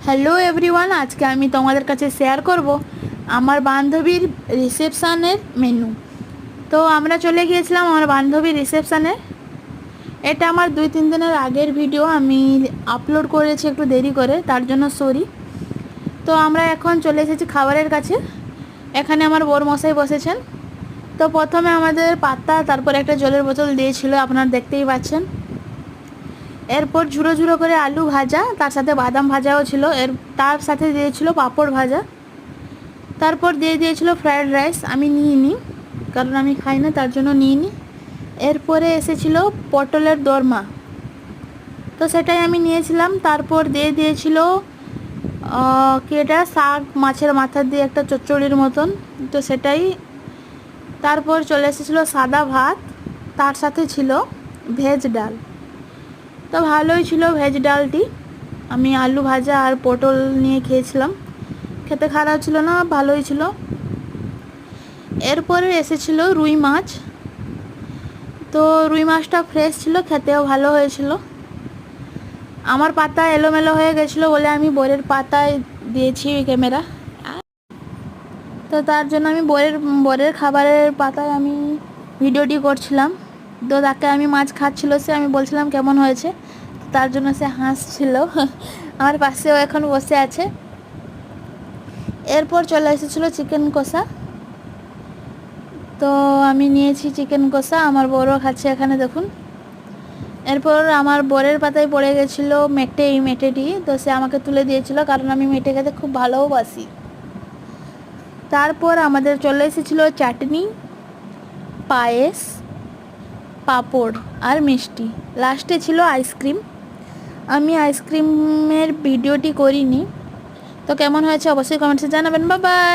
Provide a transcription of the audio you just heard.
Hello everyone, আজকে আমি তোমাদের কাছে শেয়ার করব আমার বান্ধবীর রিসেপশানের মেনু। তো আমরা চলে গিয়েছিলাম আমার বান্ধবীর রিসেপশানে। এটা আমার 2-3 দিনের আগের ভিডিও, আমি আপলোড করেছি একটু দেরি করে, তার জন্য সরি। তো আমরা এখন চলে এসেছি খাবারের কাছে। এখানে আমার বরমশাই বসেছেন। তো প্রথমে আমাদের পাত্তা, তারপর একটা জলের বোতল দিয়েছিল, আপনারা দেখতেই পাচ্ছেন। এরপর ঝুড়ো ঝুড়ো করে আলু ভাজা, তার সাথে বাদাম ভাজাও ছিল, তার সাথে দিয়েছিল পাঁপড় ভাজা। তারপর দিয়ে দিয়েছিল ফ্রায়েড রাইস, আমি নিইনি কারণ আমি খাই না, তার জন্য নিইনি। এরপরে এসেছিল পটলের দোরমা, তো সেটাই আমি নিয়েছিলাম। তারপর দিয়ে দিয়েছিল কি এটা, শাক মাছের মাথা দিয়ে একটা চচ্চড়ির মতন, তো সেটাই। তারপর চলে এসেছিলো সাদা ভাত, তার সাথে ছিল ভেজ ডাল। তো ভালোই ছিল ভেজ ডালটি। আমি আলু ভাজা আর পটল নিয়ে খেয়েছিলাম, খেতে খারাপ ছিল না, ভালোই ছিল। এরপরে এসেছিল রুই মাছ। তো রুই মাছটা ফ্রেশ ছিল, খেতেও ভালো হয়েছিল। আমার পাতা এলোমেলো হয়ে গেছিলো বলে আমি বরের পাতায় দিয়েছি ক্যামেরা। তো তার জন্য আমি বরের খাবারের পাতায় আমি ভিডিওটি করছিলাম। তো তাকে আমি মাছ খাচ্ছিল, সে আমি বলছিলাম কেমন হয়েছে, তার জন্য সে হাসছিল। আমার পাশেও এখন বসে আছে। এরপর চলে এসেছিলো চিকেন কষা। তো আমি নিয়েছি চিকেন কষা, আমার বড়ও খাচ্ছে এখানে দেখুন। এরপর আমার বরের পাতায় পড়ে গেছিলো মেটেটি, তো সে আমাকে তুলে দিয়েছিল কারণ আমি মেটে খেতে খুব ভালোবাসি। তারপর আমাদের চলে এসেছিলো চাটনি, পায়েস, পাঁপড় আর মিষ্টি। লাস্টে ছিল আইসক্রিম। আমি আইসক্রিমের ভিডিওটি করিনি, তো কেমন হয়েছে অবশ্যই কমেন্টসে জানাবেন। Bye bye.